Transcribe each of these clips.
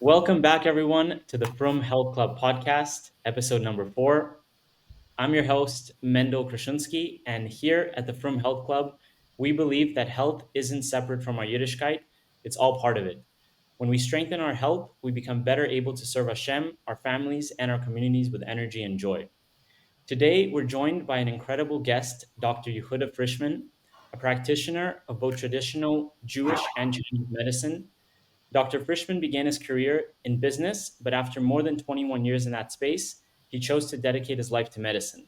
Welcome back, everyone, to the Frum Health Club Podcast, episode number 4. I'm your host, Mendel Krashinsky, and here at the Frum Health Club, we believe that health isn't separate from our Yiddishkeit, it's all part of it. When we strengthen our health, we become better able to serve Hashem, our families, and our communities with energy and joy. Today, we're joined by an incredible guest, Dr. Yehuda Frischman, a practitioner of both traditional Jewish and Chinese medicine. Dr. Frischman began his career in business, but after more than 21 years in that space, he chose to dedicate his life to medicine.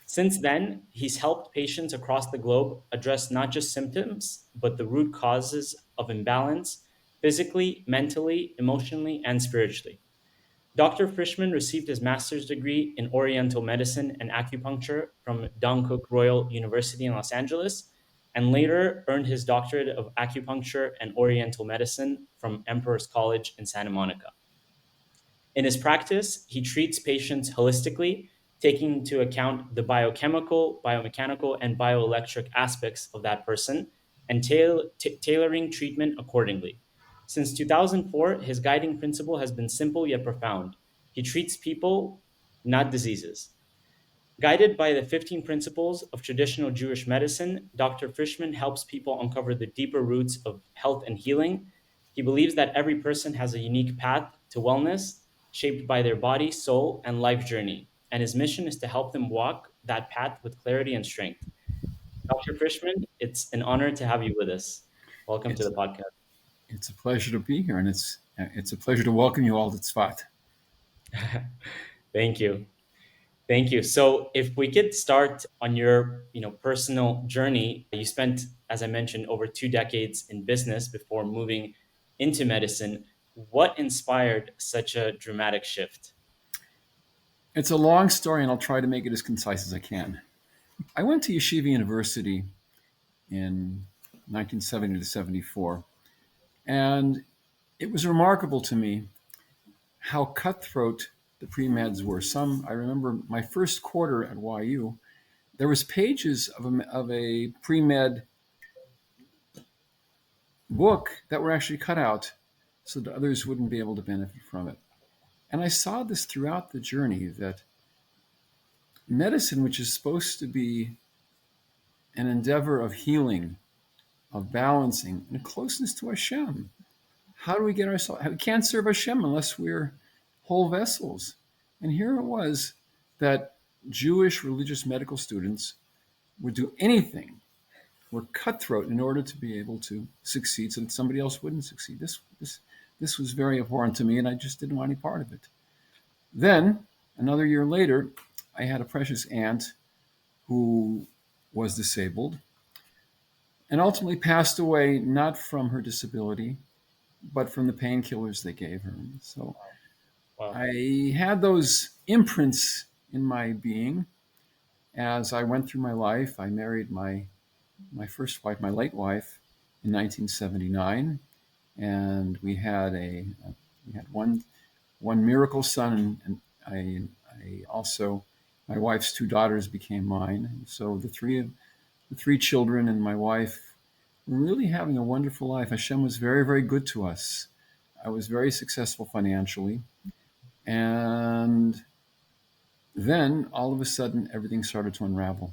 Since then, he's helped patients across the globe address not just symptoms, but the root causes of imbalance physically, mentally, emotionally, and spiritually. Dr. Frischman received his master's degree in Oriental Medicine and Acupuncture from Don Cook Royal University in Los Angeles, and later earned his doctorate of Acupuncture and Oriental Medicine from Emperor's College in Santa Monica. In his practice, he treats patients holistically, taking into account the biochemical, biomechanical, and bioelectric aspects of that person and tailoring treatment accordingly. Since 2004, his guiding principle has been simple yet profound. He treats people, not diseases. Guided by the 15 principles of traditional Jewish medicine, Dr. Frischman helps people uncover the deeper roots of health and healing. He believes that every person has a unique path to wellness, shaped by their body, soul, and life journey. And his mission is to help them walk that path with clarity and strength. Dr. Frischman, it's an honor to have you with us. Welcome to It's the podcast. it's a pleasure to be here, and it's a pleasure to welcome you all to Tzfat. Thank you. Thank you. So if we could start on your, personal journey, you spent, as I mentioned, over 2 decades in business before moving into medicine. What inspired such a dramatic shift? It's a long story, and I'll try to make it as concise as I can. I went to Yeshiva University in 1970 to 74, and it was remarkable to me how cutthroat the pre-meds were. I remember my first quarter at YU, there was pages of a pre-med book that were actually cut out so that others wouldn't be able to benefit from it. And I saw this throughout the journey that medicine, which is supposed to be an endeavor of healing, of balancing, and a closeness to Hashem. How do we get ourselves? We can't serve Hashem unless we're whole vessels. And here it was that Jewish religious medical students would do anything, were cutthroat in order to be able to succeed so that somebody else wouldn't succeed. This was very abhorrent to me, and I just didn't want any part of it. Then, another year later, I had a precious aunt who was disabled and ultimately passed away not from her disability, but from the painkillers they gave her. So Wow. I had those imprints in my being as I went through my life. I married my first wife, my late wife, in 1979, and we had one miracle son, and I also, my wife's two daughters became mine. So the three children and my wife were really having a wonderful life. Hashem was very, very good to us. I was very successful financially. And then all of a sudden, everything started to unravel.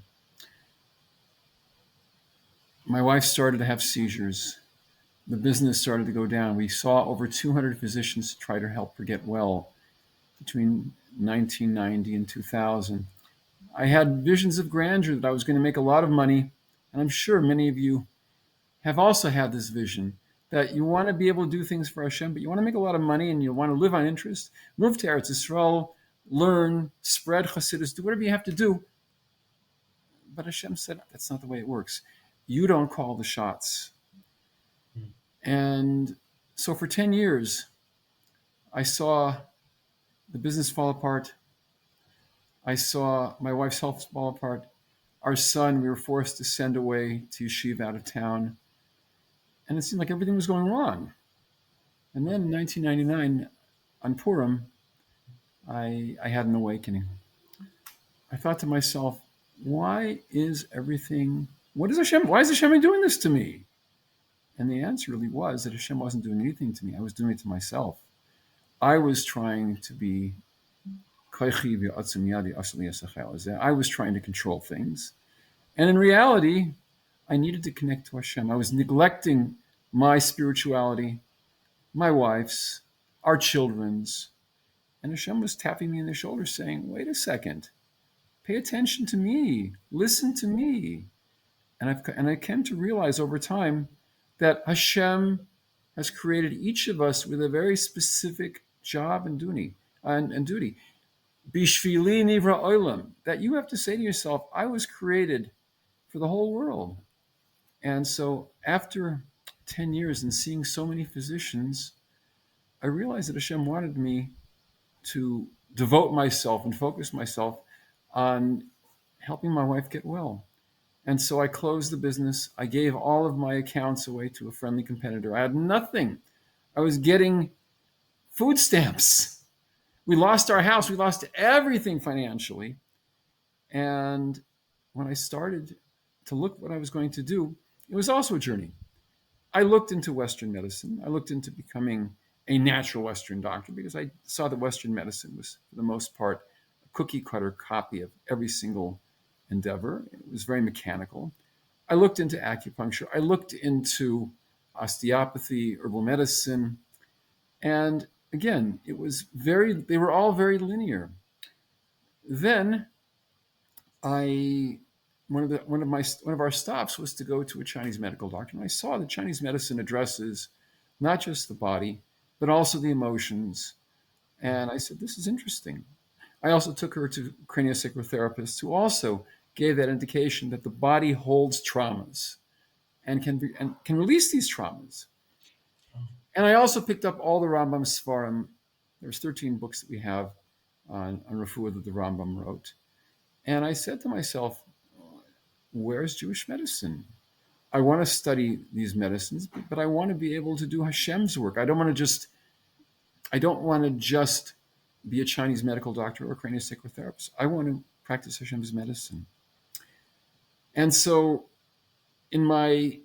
My wife started to have seizures. The business started to go down. We saw over 200 physicians try to help her get well between 1990 and 2000. I had visions of grandeur that I was going to make a lot of money. And I'm sure many of you have also had this vision that you want to be able to do things for Hashem, but you want to make a lot of money and you want to live on interest. Move to Eretz Yisrael, learn, spread Hasidus, do whatever you have to do. But Hashem said, that's not the way it works. You don't call the shots. And so for 10 years, I saw the business fall apart. I saw my wife's health fall apart. Our son, we were forced to send away to yeshiva out of town. And it seemed like everything was going wrong. And then in 1999, on Purim, I had an awakening. I thought to myself, why is Hashem doing this to me? And the answer really was that Hashem wasn't doing anything to me. I was doing it to myself. I was trying to be I was trying to control things. And in reality, I needed to connect to Hashem. I was neglecting my spirituality, my wife's, our children's. And Hashem was tapping me in the shoulder saying, wait a second, pay attention to me, listen to me. And I came to realize over time that Hashem has created each of us with a very specific job and duty. Bishvili nivra olam, that you have to say to yourself, I was created for the whole world. And so after 10 years and seeing so many physicians, I realized that Hashem wanted me to devote myself and focus myself on helping my wife get well. And so I closed the business. I gave all of my accounts away to a friendly competitor. I had nothing. I was getting food stamps. We lost our house. We lost everything financially. And when I started to look what I was going to do, it was also a journey. I looked into Western medicine. I looked into becoming a natural Western doctor because I saw that Western medicine was, for the most part, a cookie cutter copy of every single endeavor. It was very mechanical. I looked into acupuncture. I looked into osteopathy, herbal medicine. And again, they were all very linear. Then one of our stops was to go to a Chinese medical doctor, and I saw that Chinese medicine addresses not just the body, but also the emotions. And I said, this is interesting. I also took her to craniosacral therapists who also gave that indication that the body holds traumas and can release these traumas. And I also picked up all the Rambam Sfarim. There's 13 books that we have on Refuah that the Rambam wrote. And I said to myself, where's Jewish medicine? I want to study these medicines, but I want to be able to do Hashem's work. I don't want to just be a Chinese medical doctor or a craniosacral therapist. I want to practice Hashem's medicine. And so in my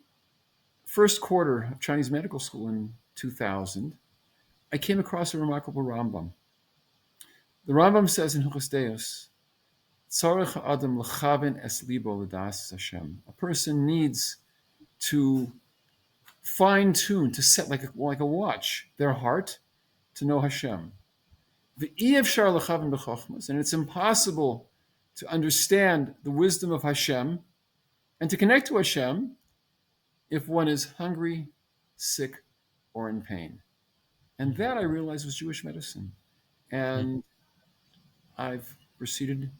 first quarter of Chinese medical school in 2000, I came across a remarkable Rambam. The Rambam says in Hilchos Deos, a person needs to fine-tune, to set like a watch, their heart to know Hashem. And it's impossible to understand the wisdom of Hashem and to connect to Hashem if one is hungry, sick, or in pain. And that I realized was Jewish medicine. And I've proceeded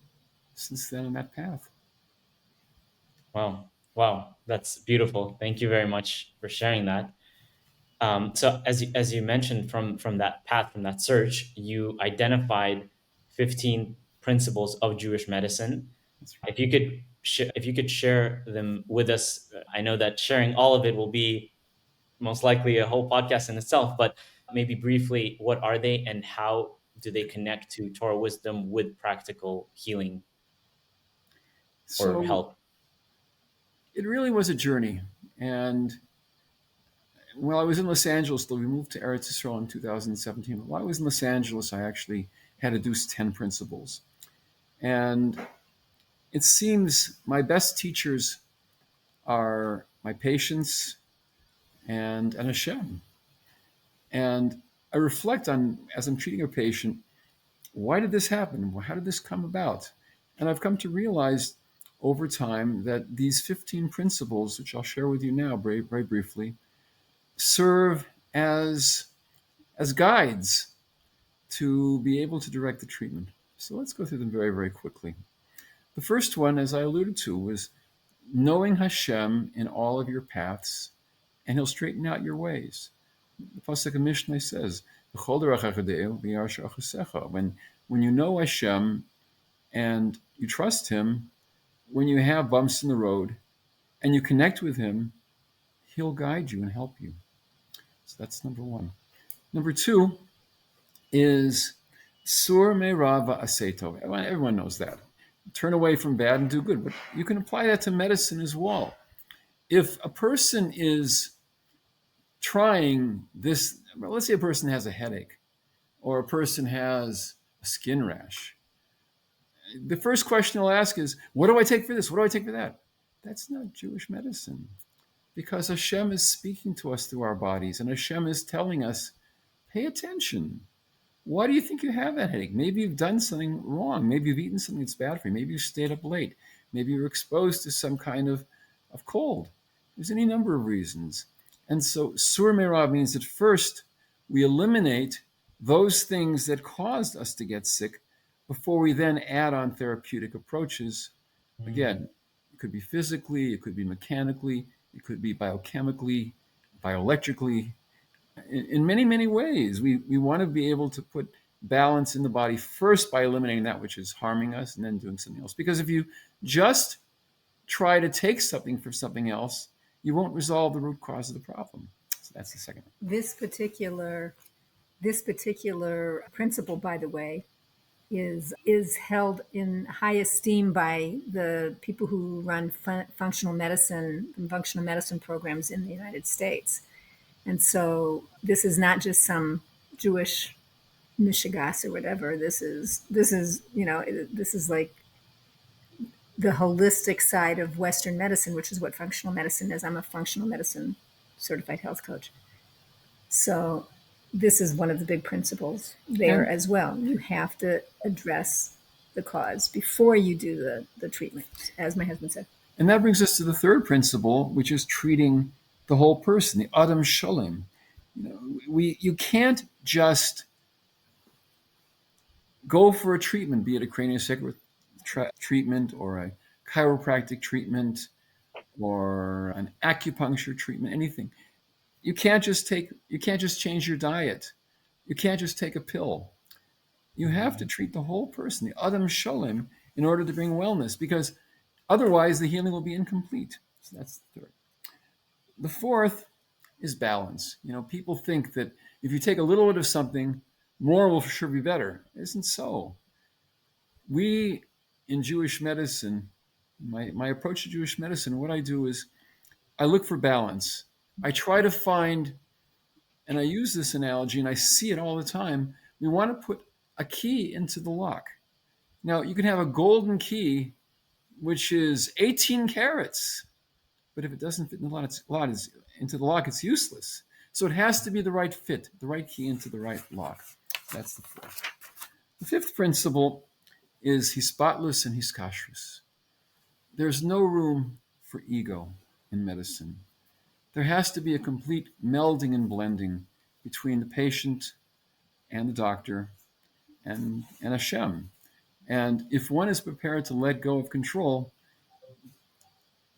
since then on that path. Wow, that's beautiful. Thank you very much for sharing that. So as you mentioned, from that path, from that search, you identified 15 principles of Jewish medicine. Right. If you could share them with us, I know that sharing all of it will be most likely a whole podcast in itself, but maybe briefly, what are they and how do they connect to Torah wisdom with practical healing or help? It really was a journey. And while I was in Los Angeles, though we moved to Eretz Yisrael in 2017, while I was in Los Angeles, I actually had to do 10 principles. And it seems my best teachers are my patients and Hashem. And I reflect on, as I'm treating a patient, why did this happen? How did this come about? And I've come to realize over time that these 15 principles, which I'll share with you now very, very briefly, serve as guides to be able to direct the treatment. So let's go through them very, very quickly. The first one, as I alluded to, was knowing Hashem in all of your paths, and He'll straighten out your ways. The Pasuk of Mishnah says, when you know Hashem and you trust Him, when you have bumps in the road and you connect with Him, He'll guide you and help you. So that's number one. Number two is Sur Me'rava Aseto. Everyone knows that. Turn away from bad and do good. But you can apply that to medicine as well. If a person is trying this, let's say a person has a headache, or a person has a skin rash, the first question they'll ask is, what do I take for this? What do I take for that? That's not Jewish medicine, because Hashem is speaking to us through our bodies, and Hashem is telling us, pay attention. Why do you think you have that headache? Maybe you've done something wrong. Maybe you've eaten something that's bad for you. Maybe you stayed up late. Maybe you're exposed to some kind of cold. There's any number of reasons. And so Sur Merav means that first we eliminate those things that caused us to get sick before we then add on therapeutic approaches. Again, it could be physically, it could be mechanically, it could be biochemically, bioelectrically. In many, many ways, we want to be able to put balance in the body first by eliminating that which is harming us and then doing something else. Because if you just try to take something for something else, you won't resolve the root cause of the problem. So that's the second one. This particular principle, by the way, is held in high esteem by the people who run functional medicine programs in the United States. And so this is not just some Jewish mishigas or whatever. This is like the holistic side of Western medicine, which is what functional medicine is. I'm a functional medicine certified health coach. So this is one of the big principles there as well. You have to address the cause before you do the treatment, as my husband said. And that brings us to the third principle, which is treating the whole person, the Adam Shalom. You can't just go for a treatment, be it a craniosacral treatment or a chiropractic treatment or an acupuncture treatment, anything. You can't just change your diet. You can't just take a pill. You have to treat the whole person, the Adam Shalom, in order to bring wellness, because otherwise the healing will be incomplete. So that's the third. The fourth is balance. People think that if you take a little bit of something, more will for sure be better. It isn't so. We in Jewish medicine, my approach to Jewish medicine, what I do is I look for balance. I try to find, and I use this analogy and I see it all the time, we want to put a key into the lock. Now, you can have a golden key, which is 18 carats, but if it doesn't fit in into the lock, it's useless. So it has to be the right fit, the right key into the right lock. That's the fourth. The fifth principle is hispatlus and hiskashrus. There's no room for ego in medicine. There has to be a complete melding and blending between the patient and the doctor and Hashem. And if one is prepared to let go of control,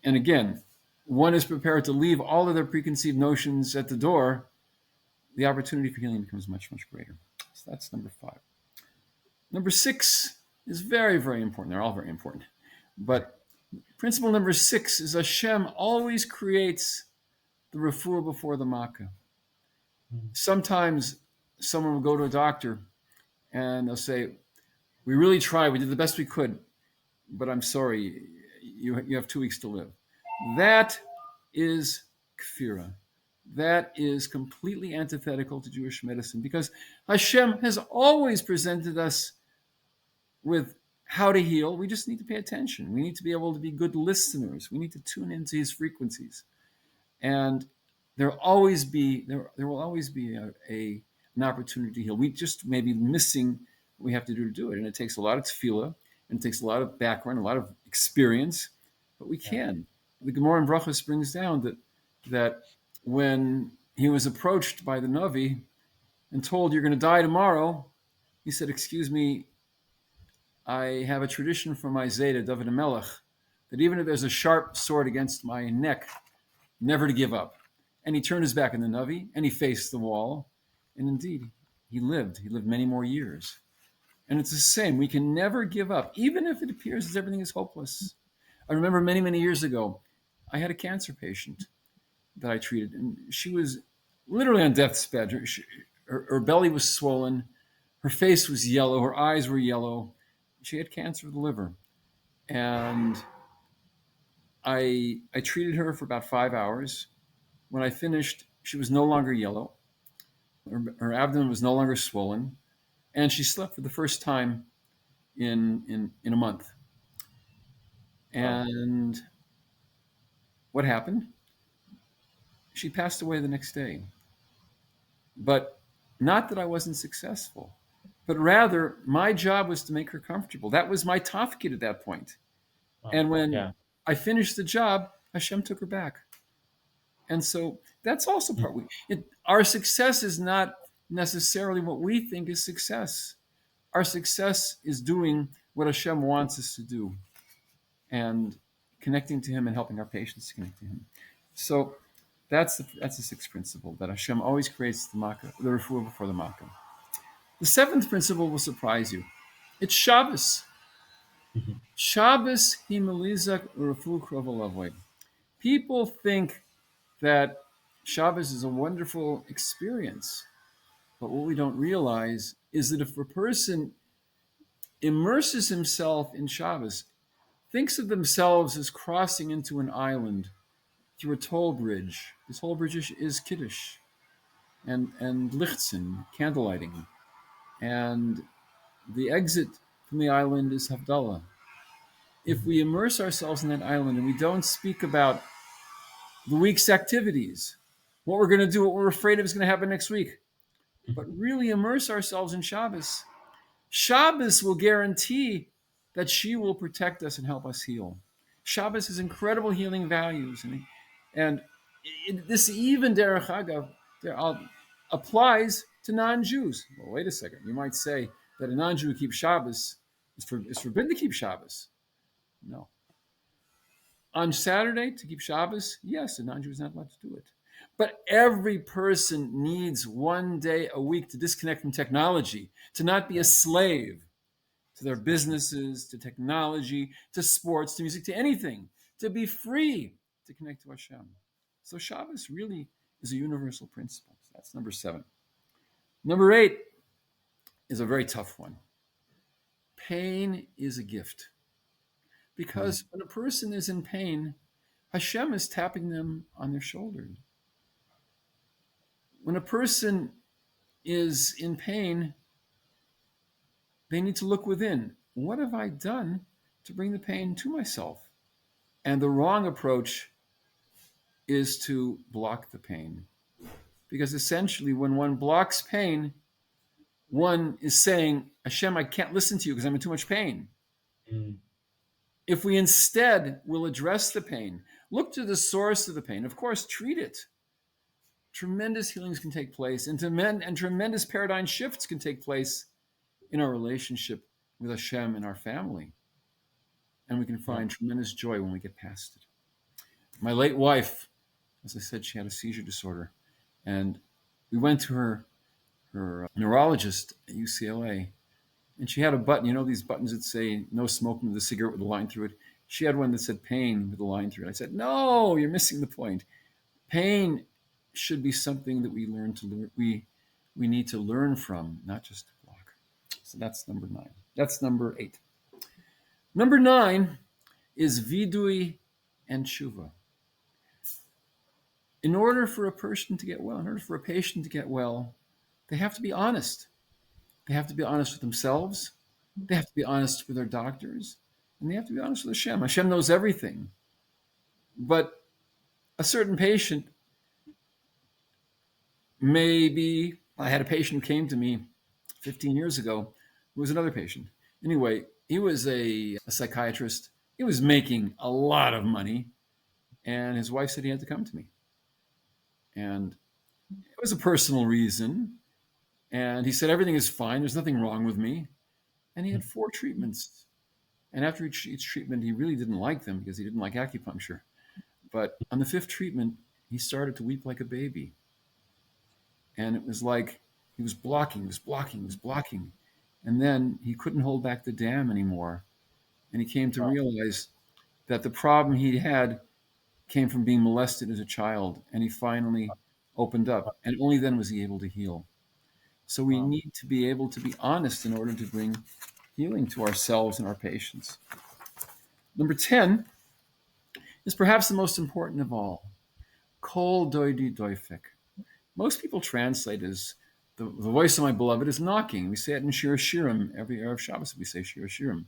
and again, one is prepared to leave all of their preconceived notions at the door, the opportunity for healing becomes much, much greater. So that's number 5. Number 6 is very, very important. They're all very important. But principle number 6 is Hashem always creates the refuah before the makkah. Sometimes someone will go to a doctor and they'll say, we really tried, we did the best we could, but I'm sorry, you have 2 weeks to live. That is kfira. That is completely antithetical to Jewish medicine, because Hashem has always presented us with how to heal. We just need to pay attention. We need to be able to be good listeners. We need to tune into his frequencies. And there will always be an opportunity to heal. We just may be missing what we have to do to do it. And it takes a lot of tefillah, and it takes a lot of background, a lot of experience, but we can. The Gemara in Brachos brings down that when he was approached by the Navi and told, you're going to die tomorrow, he said, excuse me, I have a tradition from my Zayda, David HaMelech, that even if there's a sharp sword against my neck, never to give up. And he turned his back on the Navi, and he faced the wall. And indeed, he lived many more years. And it's the same. We can never give up, even if it appears as everything is hopeless. I remember many, many years ago, I had a cancer patient that I treated, and she was literally on death's bed. Her belly was swollen, her face was yellow, her eyes were yellow. She had cancer of the liver. And I treated her for about 5 hours. When I finished, she was no longer yellow. Her abdomen was no longer swollen. and she slept for the first time in a month. And what happened? She passed away the next day. But not that I wasn't successful, but rather my job was to make her comfortable. That was my tafkid at that point. And when I finished the job, Hashem took her back. And so that's also part. Our success is not necessarily what we think is success. Our success is doing what Hashem wants us to do, and connecting to Him and helping our patients to connect to Him. So that's the sixth principle, that Hashem always creates the refuah before the makkah. The seventh principle will surprise you. It's Shabbos. Shabbos himalizak urefu krovalavoy. People think that Shabbos is a wonderful experience, but what we don't realize is that if a person immerses himself in Shabbos, thinks of themselves as crossing into an island through a toll bridge. The toll bridge is Kiddush and Lichtzen, candlelighting. And the exit from the island is Havdalah. If we immerse ourselves in that island and we don't speak about the week's activities, what we're going to do, what we're afraid of is going to happen next week, but really immerse ourselves in Shabbos, Shabbos will guarantee that she will protect us and help us heal. Shabbos has incredible healing values. And this even, derech agav, applies to non-Jews. Well, wait a second. You might say that a non-Jew who keeps Shabbos is forbidden to keep Shabbos. No. On Saturday, to keep Shabbos, yes, a non-Jew is not allowed to do it. But every person needs one day a week to disconnect from technology, to not be a slave to their businesses, to technology, to sports, to music, to anything, to be free to connect to Hashem. So Shabbos really is a universal principle. So that's number 7. Number 8 is a very tough one. Pain is a gift. Because when a person is in pain, Hashem is tapping them on their shoulder. When a person is in pain, they need to look within. What have I done to bring the pain to myself? And the wrong approach is to block the pain. Because essentially, when one blocks pain, one is saying, Hashem, I can't listen to you because I'm in too much pain. If we instead will address the pain, look to the source of the pain, of course, treat it. Tremendous healings can take place, and tremendous paradigm shifts can take place in our relationship with Hashem and our family. And we can find tremendous joy when we get past it. My late wife, as I said, she had a seizure disorder. And we went to her neurologist at UCLA. And she had a button, these buttons that say no smoking with a cigarette with a line through it. She had one that said pain with a line through it. I said, no, you're missing the point. Pain should be something that we need to learn from, not just to block. So that's number 9. That's number 8. Number 9 is vidui and tshuva. In order for a person to get well, in order for a patient to get well, they have to be honest. They have to be honest with themselves. They have to be honest with their doctors. And they have to be honest with Hashem. Hashem knows everything. But a certain patient, maybe, I had a patient who came to me 15 years ago who was another patient. Anyway, he was a psychiatrist. He was making a lot of money. And his wife said he had to come to me. And it was a personal reason. And he said, everything is fine. There's nothing wrong with me. And he had 4 treatments. And after each treatment, he really didn't like them because he didn't like acupuncture. But on the 5th treatment, he started to weep like a baby. And it was like he was blocking. And then he couldn't hold back the dam anymore. And he came to realize that the problem he had came from being molested as a child. And he finally opened up. And only then was he able to heal. So we need to be able to be honest in order to bring healing to ourselves and our patients. Number 10 is perhaps the most important of all. Kol doidi doifek. Most people translate as the voice of my beloved is knocking. We say it in Shir Shirim. Every Erev Shabbos we say Shir Shirim.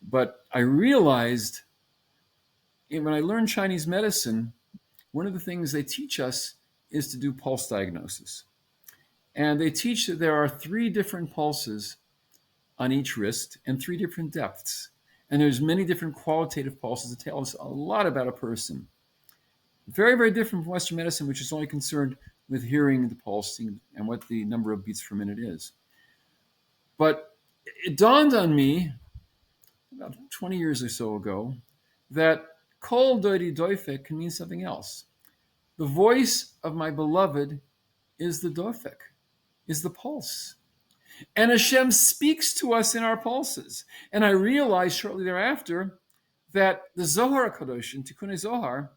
But I realized when I learned Chinese medicine, one of the things they teach us is to do pulse diagnosis. And they teach that there are 3 different pulses on each wrist and 3 different depths. And there's many different qualitative pulses that tell us a lot about a person. Very, very different from Western medicine, which is only concerned with hearing the pulsing and what the number of beats per minute is. But it dawned on me about 20 years or so ago that kol doiri doifek can mean something else. The voice of my beloved is the dofek, is the pulse. And Hashem speaks to us in our pulses. And I realized shortly thereafter that the Zohar HaKadosh in Tikkunei Zohar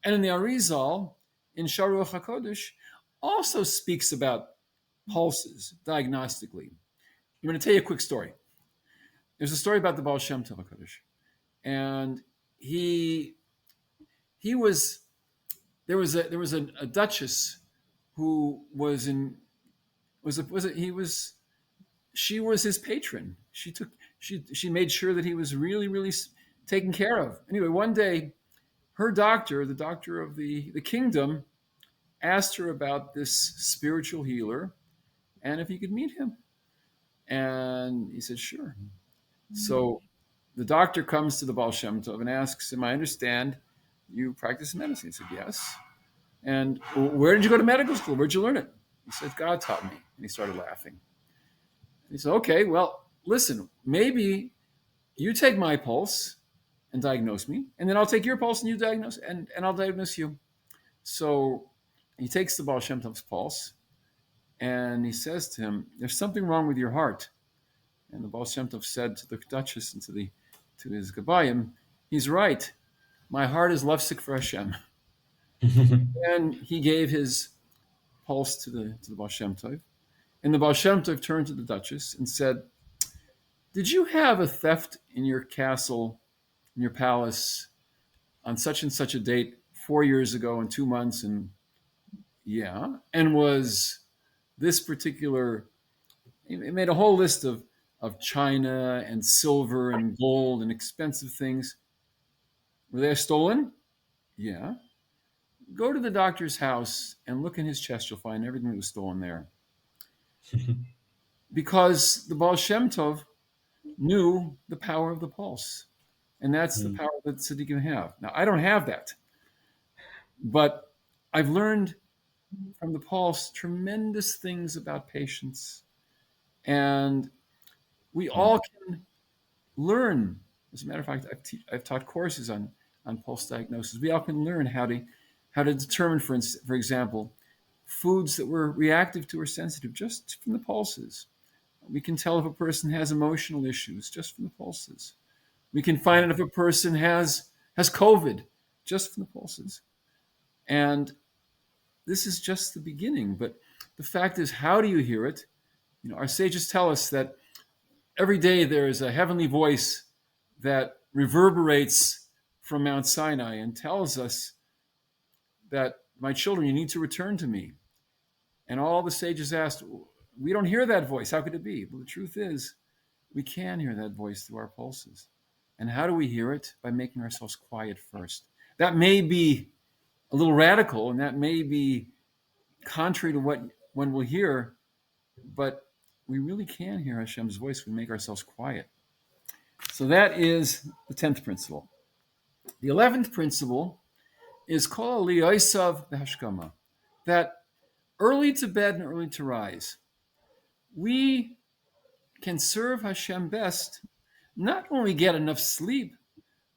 and in the Arizal in Sharuach HaKodesh also speaks about pulses diagnostically. I'm going to tell you a quick story. There's a story about the Baal Shem Tov HaKadosh. And there was a duchess who she was his patron. She made sure that he was really, really taken care of. Anyway, one day, her doctor, the doctor of the kingdom, asked her about this spiritual healer and if he could meet him. And he said, sure. So the doctor comes to the Baal Shem Tov and asks him, I understand you practice medicine. He said, yes. And where did you go to medical school? Where'd you learn it? He said, God taught me. And he started laughing. He said, okay, well, listen, maybe you take my pulse and diagnose me, and then I'll take your pulse and you diagnose, and I'll diagnose you. So he takes the Baal Shem Tov's pulse, and he says to him, there's something wrong with your heart. And the Baal Shem Tov said to the Duchess and to his Gabayim, he's right. My heart is lovesick for Hashem. And he gave his pulse to the Baal Shem Tov. And the Baal Shem Tov turned to the Duchess and said, did you have a theft in your castle, in your palace, on such and such a date 4 years ago and 2 months? And yeah. And was this particular, it made a whole list of china and silver and gold and expensive things. Were they stolen? Yeah. Go to the doctor's house and look in his chest. You'll find everything that was stolen there. Because the Baal Shem Tov knew the power of the pulse. And that's the power that tzaddikim have. Now, I don't have that. But I've learned from the pulse tremendous things about patience. And we all can learn. As a matter of fact, I've taught courses on pulse diagnosis. We all can learn how to determine, for example, foods that we're reactive to or sensitive just from the pulses. We can tell if a person has emotional issues just from the pulses. We can find out if a person has COVID just from the pulses. And this is just the beginning. But the fact is, how do you hear it? Our sages tell us that every day there is a heavenly voice that reverberates from Mount Sinai and tells us that, my children, you need to return to me. And all the sages asked, we don't hear that voice. How could it be? Well, the truth is, we can hear that voice through our pulses. And how do we hear it? By making ourselves quiet first. That may be a little radical, and that may be contrary to what one will hear, but we really can hear Hashem's voice when we make ourselves quiet. So that is the 10th principle. The 11th principle is kol liyosav b'hashkama, that early to bed and early to rise. We can serve Hashem best not when we get enough sleep,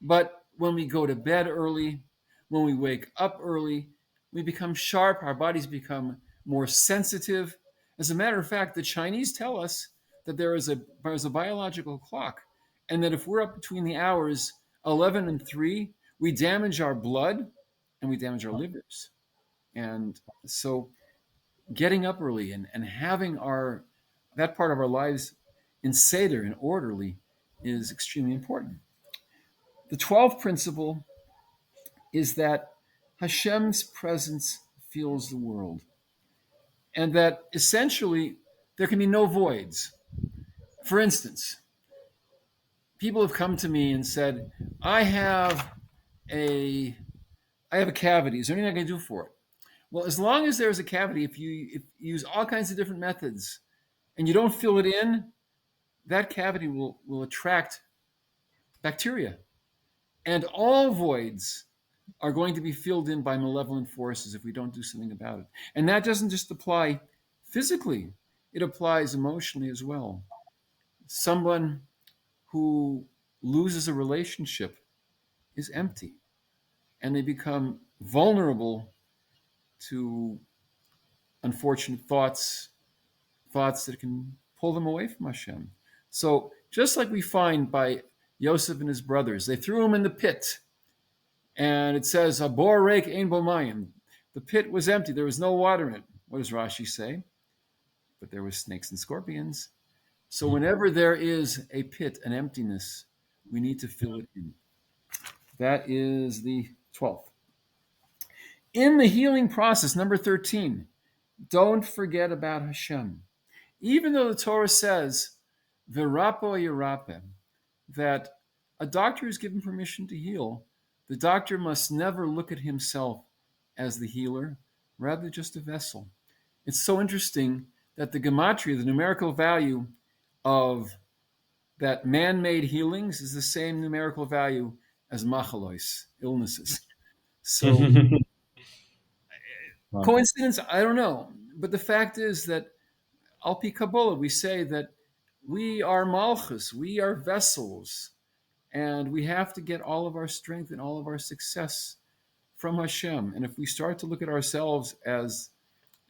but when we go to bed early, when we wake up early, we become sharp, our bodies become more sensitive. As a matter of fact, the Chinese tell us that there is a biological clock, and that if we're up between the hours 11 and 3, we damage our blood and we damage our livers. And so getting up early and having that part of our lives in seder and orderly is extremely important. The 12th principle is that Hashem's presence fills the world. and that essentially there can be no voids. For instance, people have come to me and said, I have a cavity. Is there anything I can do for it? Well, as long as there's a cavity, if you use all kinds of different methods and you don't fill it in, that cavity will attract bacteria. And all voids are going to be filled in by malevolent forces if we don't do something about it. And that doesn't just apply physically, it applies emotionally as well. Someone who loses a relationship is empty, and they become vulnerable to unfortunate thoughts that can pull them away from Hashem. So just like we find by Yosef and his brothers, they threw him in the pit, and it says, "Abor reik ein bo mayim." The pit was empty; there was no water in it. What does Rashi say? But there were snakes and scorpions. So whenever there is a pit, an emptiness, we need to fill it in. That is the 12th. In the healing process, number 13, don't forget about Hashem. Even though the Torah says, "V'rapo yirape," that a doctor is given permission to heal, the doctor must never look at himself as the healer, rather just a vessel. It's so interesting that the gematria, the numerical value of that man-made healings, is the same numerical value as machalois, illnesses. So Wow. coincidence? I don't know. But the fact is that Al Pi Kabbalah, we say that we are malchus, we are vessels, and we have to get all of our strength and all of our success from Hashem. And if we start to look at ourselves as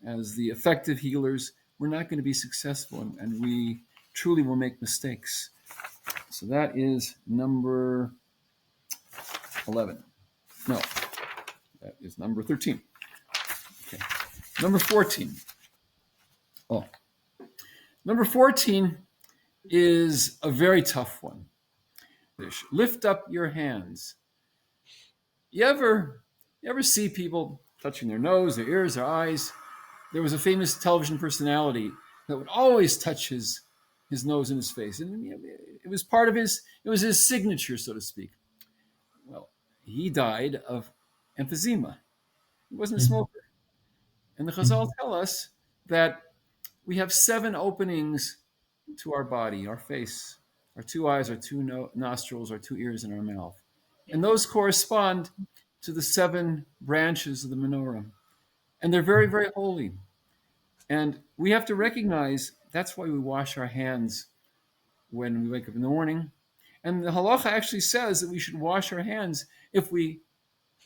the effective healers, we're not going to be successful, and we truly will make mistakes. So that is number 11. No, that is number 13. Okay. Number 14. Oh, number 14 is a very tough one. Lift up your hands. You ever see people touching their nose, their ears, their eyes? There was a famous television personality that would always touch his nose and his face, and it was part of his signature, so to speak. Well, he died of emphysema. He wasn't a smoker. And the Chazal tell us that we have 7 openings to our body, our face, our 2 eyes, our 2 nostrils, our 2 ears, and our mouth. And those correspond to the 7 branches of the menorah. And they're very, very holy. And we have to recognize that's why we wash our hands when we wake up in the morning. And the halacha actually says that we should wash our hands if we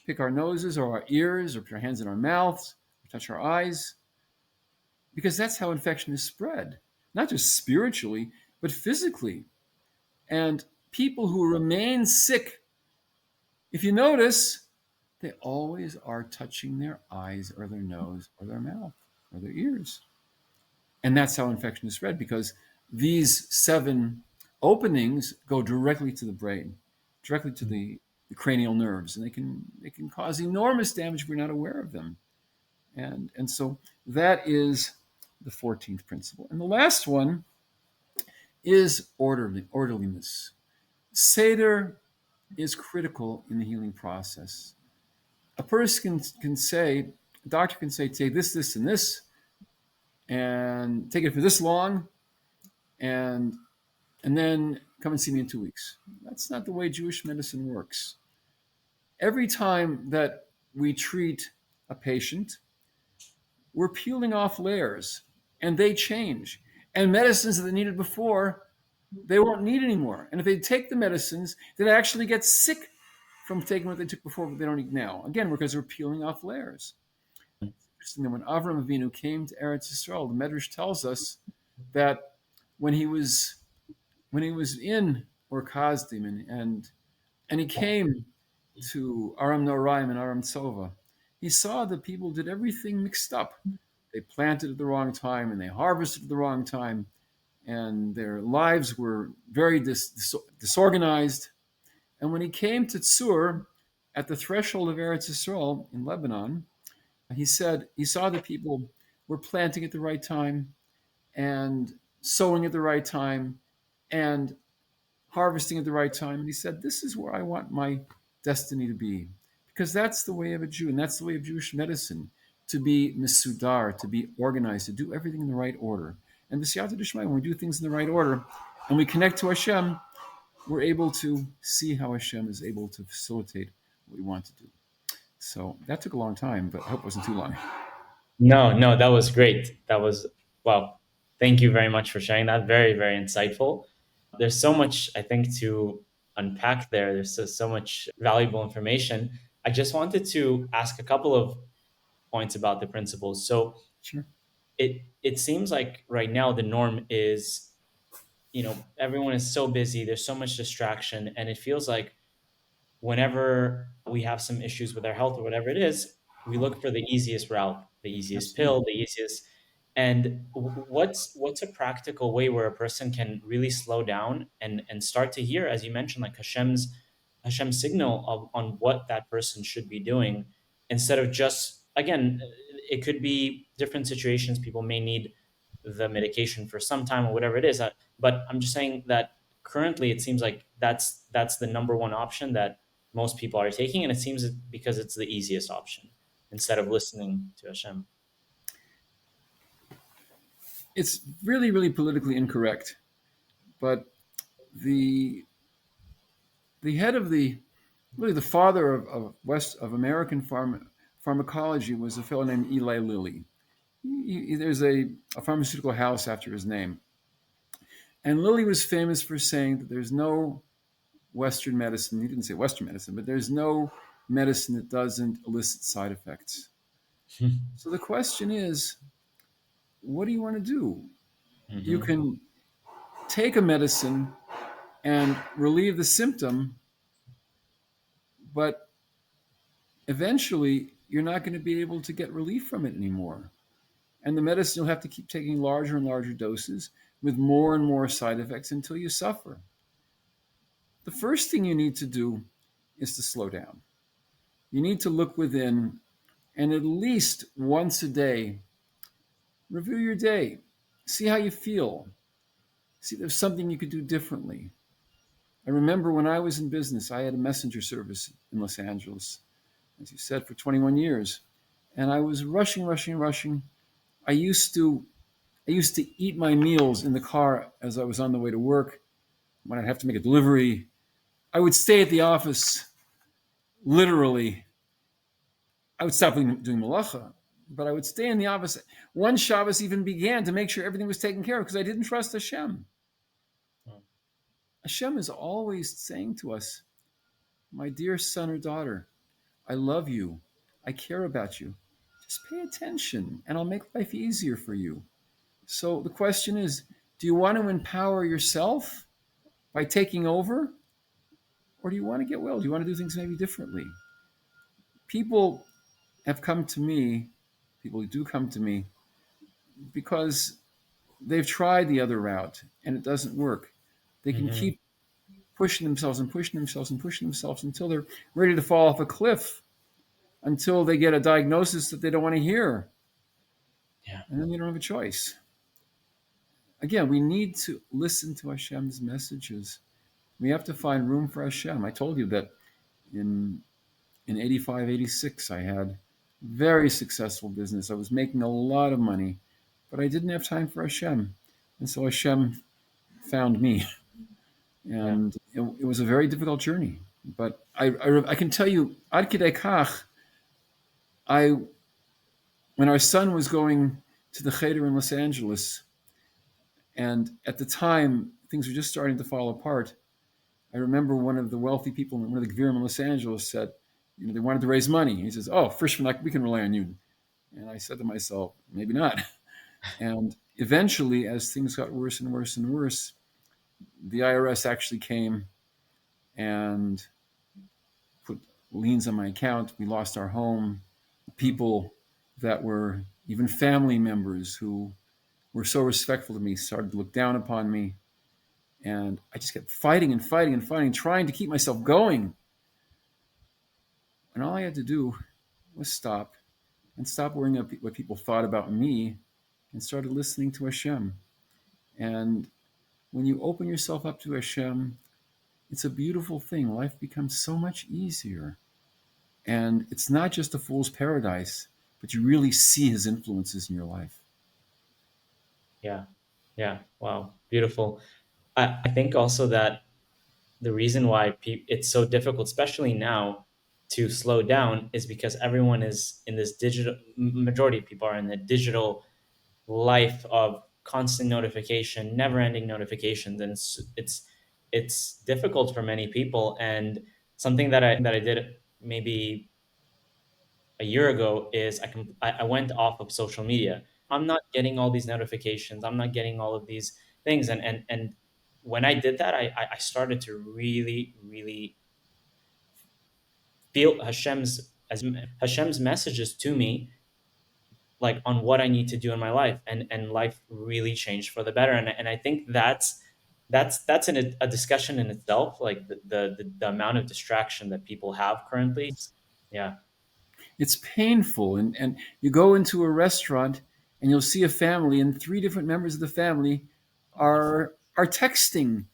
pick our noses or our ears or put our hands in our mouths or touch our eyes, because that's how infection is spread, not just spiritually, but physically. And people who remain sick, if you notice, they always are touching their eyes or their nose or their mouth or their ears. And that's how infection is spread, because these 7 openings go directly to the brain, directly to the cranial nerves, and they can cause enormous damage if we're not aware of them. And so that is the 14th principle. And the last one is orderliness. Seder is critical in the healing process. A person can say, a doctor can say, take this, this, and this, and take it for this long, and then come and see me in 2 weeks. That's not the way Jewish medicine works. Every time that we treat a patient, we're peeling off layers, and they change. And medicines that they needed before, they won't need anymore. And if they take the medicines, they actually get sick from taking what they took before, but they don't need now. Again, because we're peeling off layers. It's interesting that when Avram Avinu came to Eretz Yisrael, the Medrash tells us that when he was in Ur Kasdim and he came to Aram Noraim and Aram Tzova, he saw that people did everything mixed up. They planted at the wrong time and they harvested at the wrong time, and their lives were very disorganized. And when he came to Tzur, at the threshold of Eretz Yisrael in Lebanon, he said he saw the people were planting at the right time and sowing at the right time and harvesting at the right time. And he said, this is where I want my destiny to be. Because that's the way of a Jew, and that's the way of Jewish medicine, to be misudar, to be organized, to do everything in the right order. And b'siyata d'shmaya, when we do things in the right order and we connect to Hashem, we're able to see how Hashem is able to facilitate what we want to do. So that took a long time, but I hope it wasn't too long. No, that was great. That was, well, thank you very much for sharing that. Very, very insightful. There's so much, I think, to unpack there. There's so much valuable information. I just wanted to ask a couple of points about the principles. So Sure. it seems like right now the norm is, everyone is so busy, there's so much distraction, and it feels like whenever we have some issues with our health or whatever it is, we look for the easiest route, the easiest Absolutely. pill, the easiest. And what's a practical way where a person can really slow down and start to hear, as you mentioned, like Hashem's signal on what that person should be doing, instead of just, again, it could be different situations. People may need the medication for some time or whatever it is. But I'm just saying that currently it seems like that's the number one option that most people are taking, and it seems because it's the easiest option instead of listening to Hashem. It's really, really politically incorrect, but the head of the father of American pharmacology was a fellow named Eli Lilly. There's a pharmaceutical house after his name, and Lilly was famous for saying that there's no Western medicine. He didn't say Western medicine, but there's no medicine that doesn't elicit side effects. So the question is, what do you want to do? Mm-hmm. You can take a medicine and relieve the symptom, but eventually you're not going to be able to get relief from it anymore. And the medicine, you'll have to keep taking larger and larger doses with more and more side effects until you suffer. The first thing you need to do is to slow down. You need to look within and at least once a day, review your day, see how you feel, see if there's something you could do differently. I remember when I was in business, I had a messenger service in Los Angeles, as you said, for 21 years. And I was rushing. I used to eat my meals in the car as I was on the way to work. When I'd have to make a delivery, I would stay at the office, literally. I would stop doing malacha, but I would stay in the office. One Shabbos even began to make sure everything was taken care of because I didn't trust Hashem. Hashem is always saying to us, my dear son or daughter, I love you. I care about you. Just pay attention and I'll make life easier for you. So the question is, do you want to empower yourself by taking over? Or do you want to get well? Do you want to do things maybe differently? People have come to me, people do come to me because they've tried the other route and it doesn't work. They can keep pushing themselves until they're ready to fall off a cliff, until they get a diagnosis that they don't want to hear. Yeah. And then they don't have a choice. Again, we need to listen to Hashem's messages. We have to find room for Hashem. I told you that in 85, 86, I had very successful business. I was making a lot of money, but I didn't have time for Hashem. And so Hashem found me. And it was a very difficult journey. But I can tell you, ad kidei kach, when our son was going to the cheder in Los Angeles, and at the time, things were just starting to fall apart, I remember one of the wealthy people, one of the Gvirim in Los Angeles said, they wanted to raise money. He says, oh, Frischman, we can rely on you. And I said to myself, maybe not. And eventually, as things got worse and worse and worse, the IRS actually came and put liens on my account. We lost our home. People that were even family members who were so respectful to me started to look down upon me. And I just kept fighting, trying to keep myself going. And all I had to do was stop and stopped worrying about what people thought about me and started listening to Hashem. And when you open yourself up to Hashem, it's a beautiful thing. Life becomes so much easier. And it's not just a fool's paradise, but you really see his influences in your life. Yeah. Yeah. Wow. Beautiful. I think also that the reason why it's so difficult, especially now, to slow down is because everyone is in this digital, majority of people are in the digital life of constant notification, never ending notifications. And it's difficult for many people. And something that I did maybe a year ago is I went off of social media. I'm not getting all these notifications. I'm not getting all of these things. And when I did that, I started to really, really feel Hashem's messages to me, like on what I need to do in my life, and life really changed for the better. And I think that's a discussion in itself, like the amount of distraction that people have currently. Yeah. It's painful. And you go into a restaurant and you'll see a family, and three different members of the family are texting,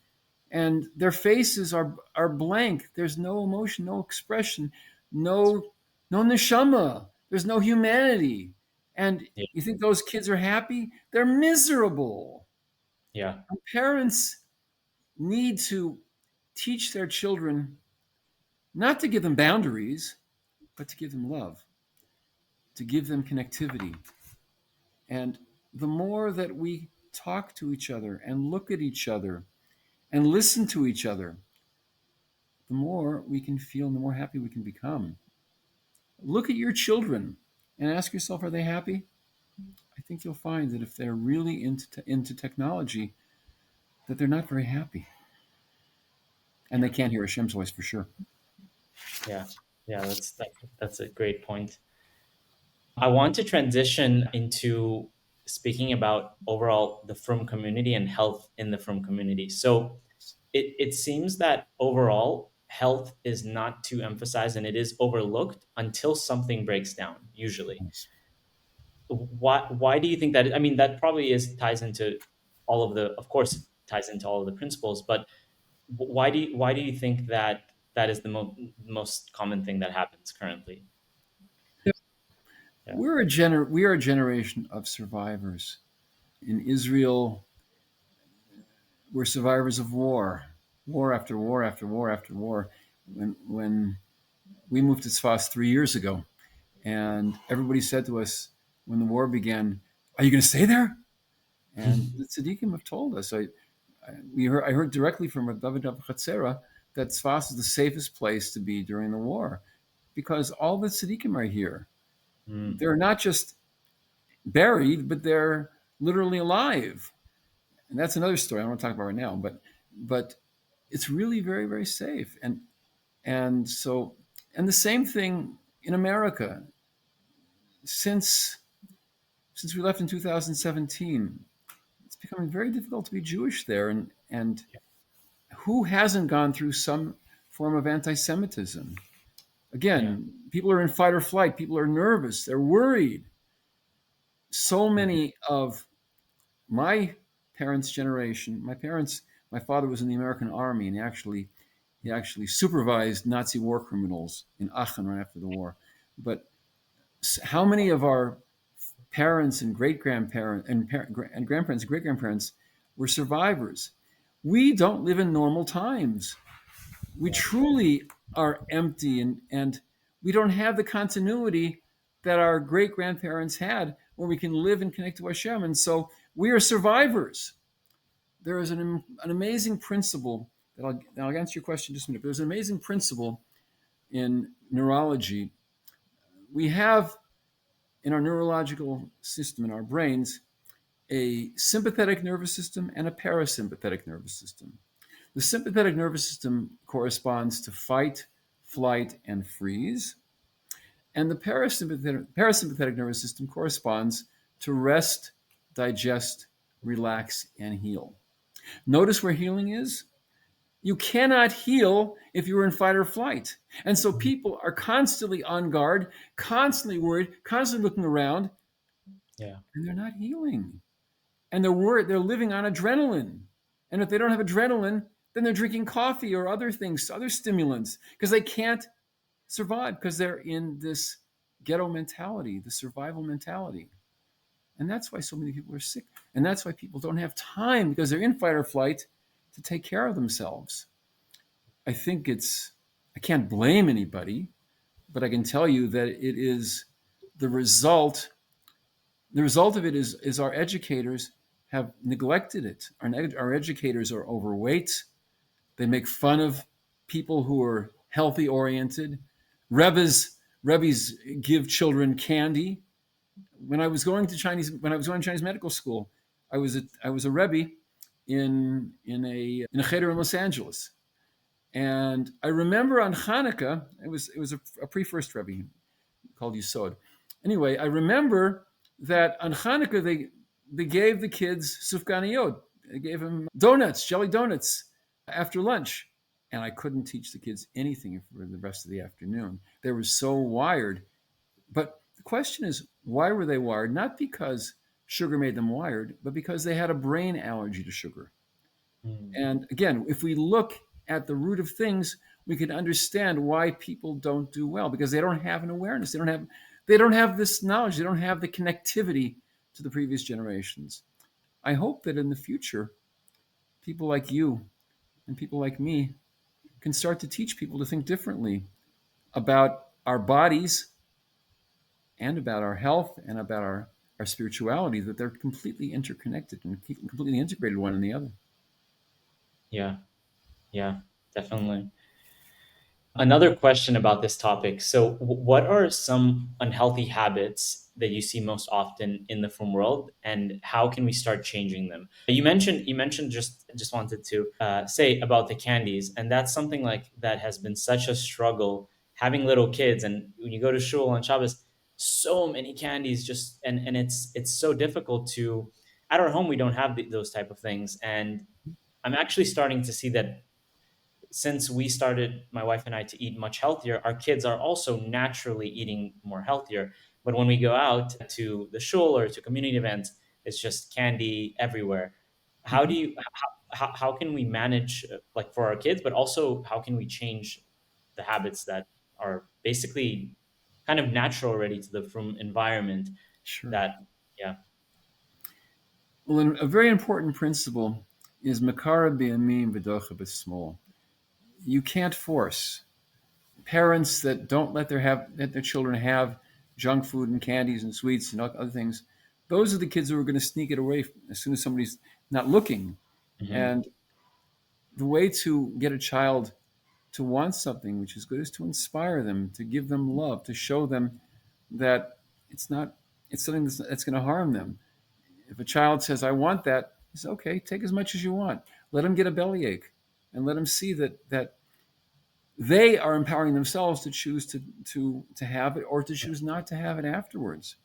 and their faces are blank. There's no emotion, no expression, no neshama. There's no humanity. And Yeah. you think those kids are happy? They're miserable. Yeah. Parents need to teach their children not to give them boundaries, but to give them love, to give them connectivity. And the more that we talk to each other and look at each other and listen to each other, the more we can feel and the more happy we can become. Look at your children and ask yourself, are they happy? I think you'll find that if they're really into technology, that they're not very happy. And they can't hear Hashem's voice for sure. Yeah. Yeah. That's a great point. I want to transition into speaking about overall the Frum community and health in the Frum community. So it seems that overall health is not too emphasized and it is overlooked until something breaks down, usually. Yes. Why do you think that? I mean, that probably ties into all of the, of course, it ties into all of the principles, but why do you think that that is the most common thing that happens currently? Yeah. We are a generation of survivors. In Israel, we're survivors of war after war after war after war. When we moved to Tzfas 3 years ago, and everybody said to us when the war began, "Are you going to stay there?" And the tzaddikim have told us. I heard directly from Rav David Chatzera that Tzfas is the safest place to be during the war, because all the tzaddikim are here. Mm. They're not just buried, but they're literally alive. And that's another story I don't want to talk about right now. But it's really very, very safe. And so, and the same thing in America. Since we left in 2017, it's becoming very difficult to be Jewish there. And who hasn't gone through some form of anti-Semitism? Again, people are in fight or flight. People are nervous. They're worried. So many of my parents' generation, my father was in the American Army, and he actually supervised Nazi war criminals in Aachen right after the war. But how many of our parents and great-grandparents and grandparents and great-grandparents were survivors? We don't live in normal times. We truly are empty, and we don't have the continuity that our great-grandparents had where we can live and connect to Hashem. And so we are survivors. There is an amazing principle that I'll answer your question in just a minute. There's an amazing principle in neurology. We have in our neurological system, in our brains, a sympathetic nervous system and a parasympathetic nervous system. The sympathetic nervous system corresponds to fight, flight, and freeze. And the parasympathetic nervous system corresponds to rest, digest, relax, and heal. Notice where healing is. You cannot heal if you're in fight or flight. And so people are constantly on guard, constantly worried, constantly looking around, Yeah. and they're not healing. And they're worried, they're living on adrenaline. And if they don't have adrenaline, then they're drinking coffee or other things, other stimulants, because they can't survive because they're in this ghetto mentality, the survival mentality. And that's why so many people are sick. And that's why people don't have time, because they're in fight or flight, to take care of themselves. I think I can't blame anybody, but I can tell you that it is the result. The result of it is our educators have neglected it. Our educators are overweight. They make fun of people who are healthy oriented. Rebbes give children candy. When I was going to Chinese medical school, I was a Rebbe in a cheder in Los Angeles, and I remember on Hanukkah, it was a pre-first Rebbe called Yisod. Anyway, I remember that on Hanukkah they gave the kids sufganiyot. They gave them donuts, jelly donuts, after lunch, and I couldn't teach the kids anything for the rest of the afternoon. They were so wired. But the question is, why were they wired? Not because sugar made them wired, but because they had a brain allergy to sugar. And again, if we look at the root of things, we can understand why people don't do well, because they don't have an awareness. They don't have this knowledge. They don't have the connectivity to the previous generations. I hope that in the future, people like you and people like me can start to teach people to think differently about our bodies and about our health and about our spirituality, that they're completely interconnected and completely integrated one in the other. Yeah. Yeah, definitely. Another question about this topic. So, what are some unhealthy habits that you see most often in the frum world, and how can we start changing them? You mentioned just wanted to say about the candies, and that's something like that has been such a struggle having little kids, and when you go to shul on Shabbos, so many candies, just and it's so difficult to. At our home, we don't have those type of things, and I'm actually starting to see that since we started, my wife and I, to eat much healthier, our kids are also naturally eating more healthier. But when we go out to the shul or to community events, it's just candy everywhere. How do Mhm. you how can we manage like for our kids, but also how can we change the habits that are basically kind of natural already to the from environment Sure. that yeah. Well, a very important principle is makara b'yamim v'docha b'smol. You can't force parents that don't let their children have junk food and candies and sweets and other things. Those are the kids who are going to sneak it away as soon as somebody's not looking. Hmm. And the way to get a child to want something which is good is to inspire them, to give them love, to show them that it's something that's going to harm them. If a child says, I want that, it's okay, take as much as you want. Let them get a bellyache and let them see that they are empowering themselves to choose to have it or to choose not to have it afterwards.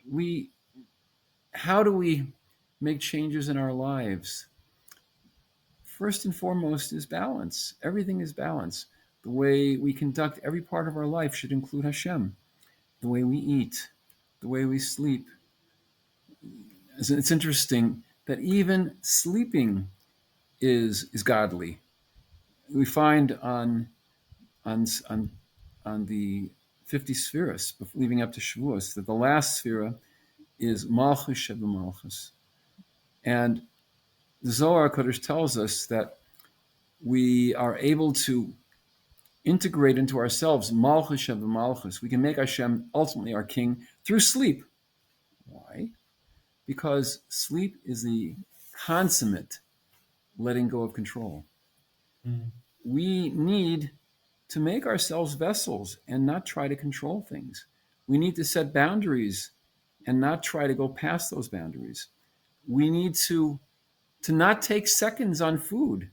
We How do we make changes in our lives? First and foremost is balance. Everything is balance. The way we conduct every part of our life should include Hashem. The way we eat, the way we sleep. It's interesting that even sleeping is godly. We find on on on the 50 spheres, leading up to Shavuos, that the last sphere is Malchus Sheba Malchus. And the Zohar Kodesh tells us that we are able to integrate into ourselves Malchus Sheba Malchus. We can make Hashem ultimately our king through sleep. Why? Because sleep is the consummate letting go of control. Mm. We need to make ourselves vessels and not try to control things. We need to set boundaries and not try to go past those boundaries. We need to not take seconds on food,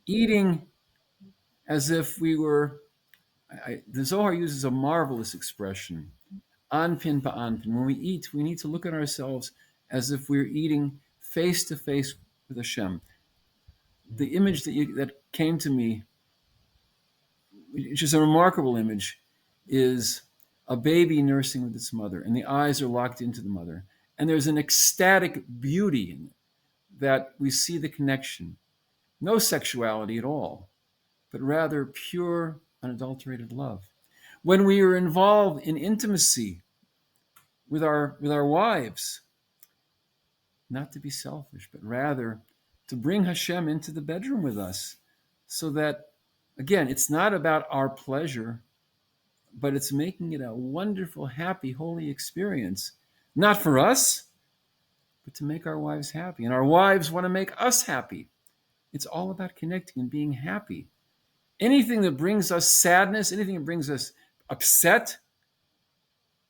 eating as if we were. The Zohar uses a marvelous expression, anpin ba'anpin. When we eat, we need to look at ourselves as if we're eating face to face with Hashem. the image that came to me, which is a remarkable image, is a baby nursing with its mother, and the eyes are locked into the mother. And there's an ecstatic beauty in it that we see the connection. No sexuality at all, but rather pure, unadulterated love. When we are involved in intimacy with our wives, not to be selfish, but rather to bring Hashem into the bedroom with us, so that, again, it's not about our pleasure, but it's making it a wonderful, happy, holy experience, not for us, but to make our wives happy. And our wives want to make us happy. It's all about connecting and being happy. Anything that brings us sadness, anything that brings us upset,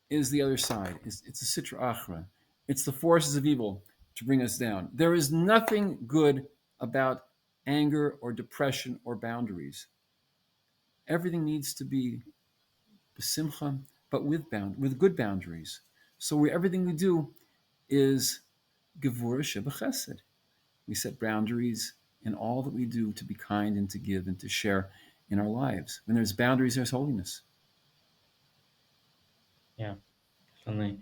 is the other side. It's a sitra achra. It's the forces of evil to bring us down. There is nothing good about anger or depression or boundaries. Everything needs to be b'simcha, but with good boundaries. So everything we do is gevura shebechesed. We set boundaries in all that we do to be kind and to give and to share in our lives. When there's boundaries, there's holiness. Yeah, definitely.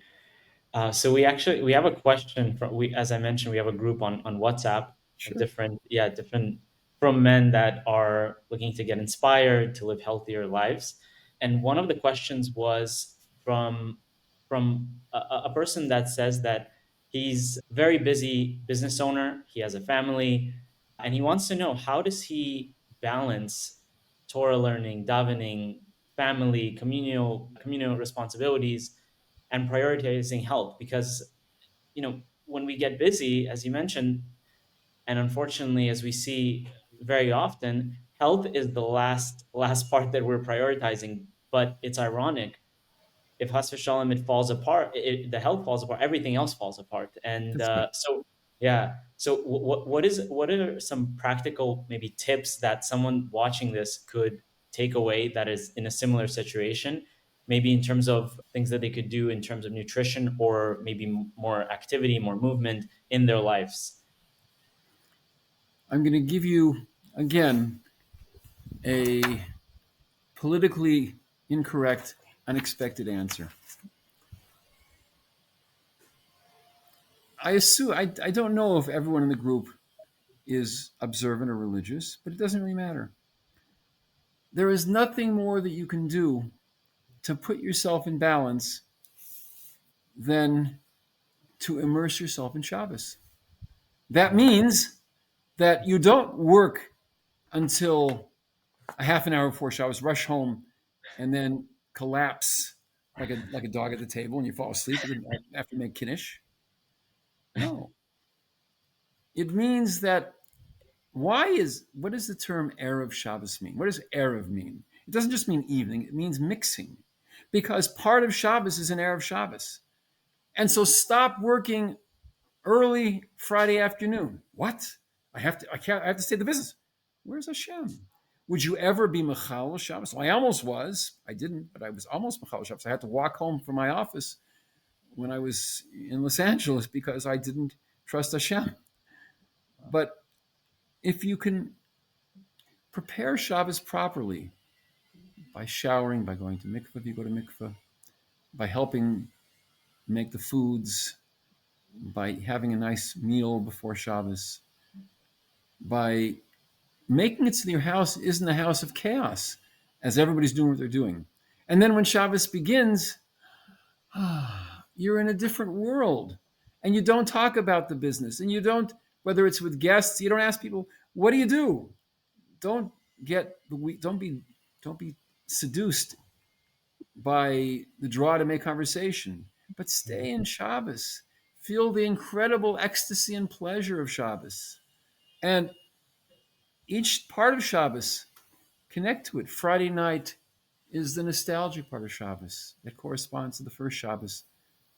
So we have a question as I mentioned, we have a group on WhatsApp Sure. of different from men that are looking to get inspired to live healthier lives. And one of the questions was from a person that says that he's a very busy business owner, he has a family, and he wants to know, how does he balance Torah learning, davening, family, communal responsibilities, and prioritizing health? Because when we get busy, as you mentioned, and unfortunately, as we see very often, health is the last part that we're prioritizing. But it's ironic, if Has v'Shalom it falls apart, the health falls apart, everything else falls apart. And That's right. so yeah, so what are some practical maybe tips that someone watching this could take away that is in a similar situation, maybe in terms of things that they could do in terms of nutrition, or maybe more activity, more movement in their lives? I'm going to give you, again, a politically incorrect, unexpected answer. I don't know if everyone in the group is observant or religious, but it doesn't really matter. There is nothing more that you can do to put yourself in balance than to immerse yourself in Shabbos. That means that you don't work until a half an hour before Shabbos, rush home, and then collapse like a dog at the table, and you fall asleep after you make kiddush. No. It means that what does the term Erev Shabbos mean? What does Erev mean? It doesn't just mean evening, it means mixing. Because part of Shabbos is an Erev Shabbos. And so stop working early Friday afternoon. What? I have to stay the business. Where's Hashem? Would you ever be Mechal Shabbos? Well, I almost was. I didn't, but I was almost Mechal Shabbos. I had to walk home from my office when I was in Los Angeles because I didn't trust Hashem. But if you can prepare Shabbos properly by showering, by going to mikveh if you go to mikveh, by helping make the foods, by having a nice meal before Shabbos, by making it so that your house isn't a house of chaos as everybody's doing what they're doing. And then when Shabbos begins, you're in a different world. And you don't talk about the business. And you don't, whether it's with guests, you don't ask people, what do you do? Don't be seduced by the draw to make conversation, but stay in Shabbos. Feel the incredible ecstasy and pleasure of Shabbos. And each part of Shabbos, connect to it. Friday night is the nostalgic part of Shabbos. It corresponds to the first Shabbos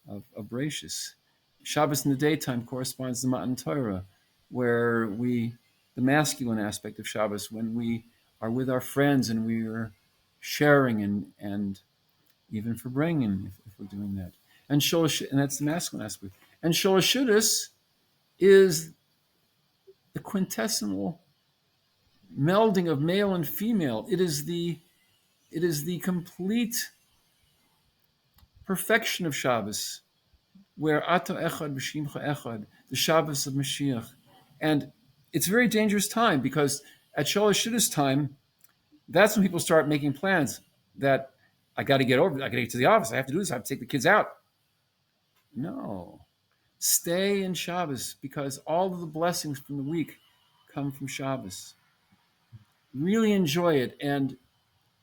of Bereshis. Shabbos in the daytime corresponds to Matan Torah, where the masculine aspect of Shabbos, when we are with our friends and we are sharing and even for bringing, if we're doing that. And that's the masculine aspect. And Sholosh Shudas is the quintessential melding of male and female. It is the complete perfection of Shabbos, where Ato Echad B'Shimcha Echad, the Shabbos of Mashiach. And it's a very dangerous time, because at Shalosh Shidduch's time, that's when people start making plans that I got to get to the office. I have to do this. I have to take the kids out. No. Stay in Shabbos, because all of the blessings from the week come from Shabbos. Really enjoy it, and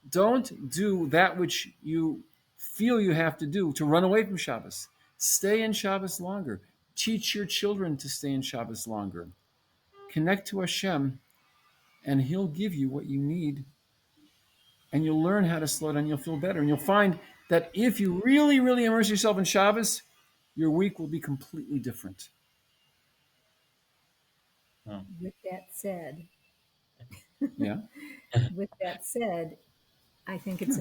don't do that which you feel you have to do to run away from Shabbos. Stay in Shabbos longer. Teach your children to stay in Shabbos longer. Connect to Hashem, and He'll give you what you need, and you'll learn how to slow down. You'll feel better, and you'll find that if you really, really immerse yourself in Shabbos, your week will be completely different. With that said, Yeah. with that said, I think it's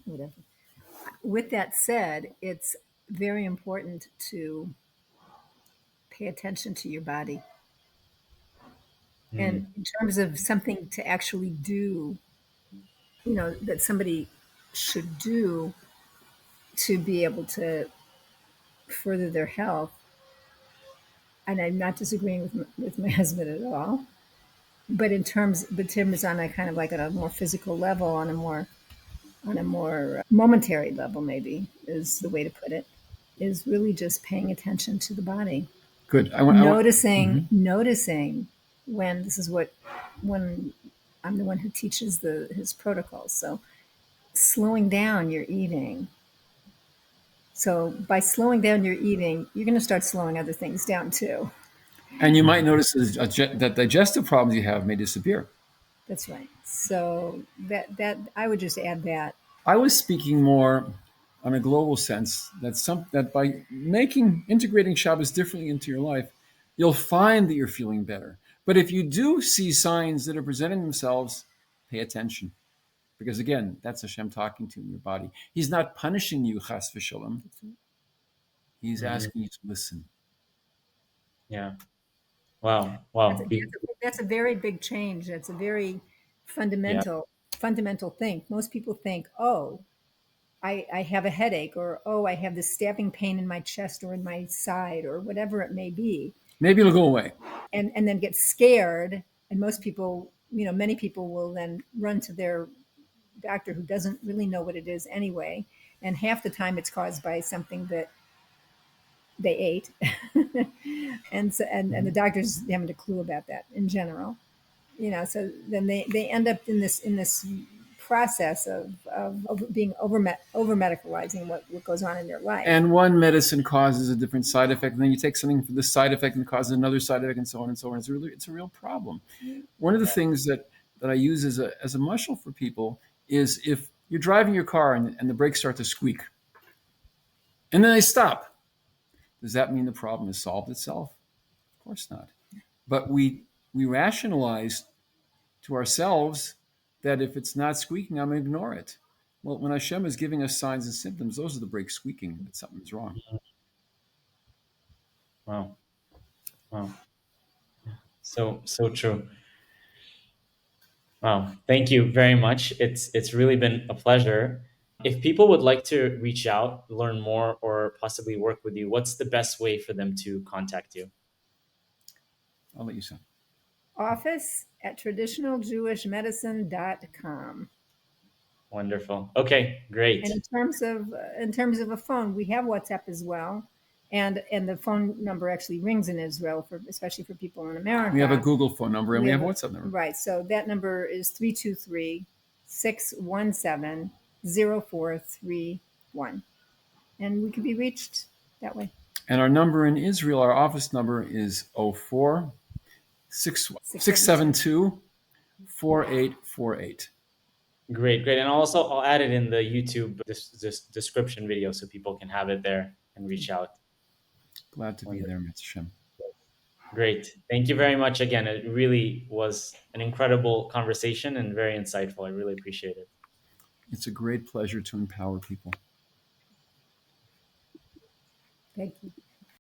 whatever. With that said, it's very important to pay attention to your body. And in terms of something to actually do, that somebody should do to be able to further their health, and I'm not disagreeing with my husband at all, but Tim is on a kind of like at a more physical level, on a more momentary level, maybe is the way to put it, is really just paying attention to the body. Good. Noticing when I'm the one who teaches his protocols. So slowing down your eating. So by slowing down your eating, you're going to start slowing other things down too. And you might notice that digestive problems you have may disappear. That's right. So that I would just add that. I was speaking more on a global sense, that by integrating Shabbos differently into your life, you'll find that you're feeling better. But if you do see signs that are presenting themselves, pay attention. Because again, that's Hashem talking to you in your body. He's not punishing you, chas v'shalom. He's asking you to listen. Yeah. Wow. That's a very big change. That's a very fundamental thing. Most people think, oh, I have a headache, or oh, I have this stabbing pain in my chest or in my side, or whatever it may be. Maybe it'll go away. And then get scared. And most people, many people will then run to their doctor who doesn't really know what it is anyway. And half the time it's caused by something that they ate. and the doctors haven't a clue about that in general. So then they end up in this process of being over medicalizing what goes on in their life. And one medicine causes a different side effect, and then you take something for this side effect and it causes another side effect, and so on and so on. It's a real problem. One of the things that I use as a muscle for people is if you're driving your car and the brakes start to squeak, and then they stop. Does that mean the problem has solved itself? Of course not. But we rationalize to ourselves that if it's not squeaking, I'm going to ignore it. Well, when Hashem is giving us signs and symptoms, those are the brakes squeaking that something's wrong. Wow. So true. Wow. Thank you very much. It's really been a pleasure. If people would like to reach out, learn more, or possibly work with you, what's the best way for them to contact you? I'll let you say. office@traditionaljewishmedicine.com. Wonderful. Okay, great. And in terms of a phone, we have WhatsApp as well. And the phone number actually rings in Israel, especially for people in America. We have a Google phone number, and we have a WhatsApp number. Right. So that number is 323-617-0431. And we can be reached that way. And our number in Israel, our office number is 04-672-4848. Great. And I'll add it in the YouTube description video so people can have it there and reach out. Glad to be there, Mr. Shem. Great. Thank you very much again. It really was an incredible conversation and very insightful. I really appreciate it. It's a great pleasure to empower people. Thank you.